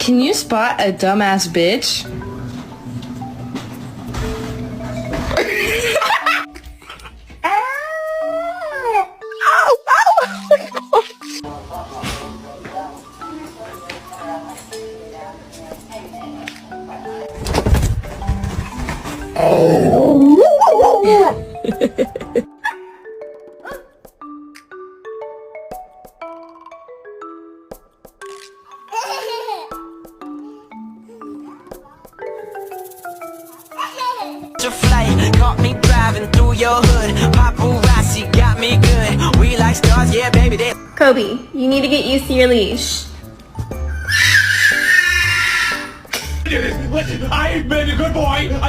Can you spot a dumbass bitch? Your flight got me driving through your hood. Paparazzi got me good. We like stars, yeah, baby. They Kobe, you need to get used to your leash. Listen, I ain't been a good boy. I've been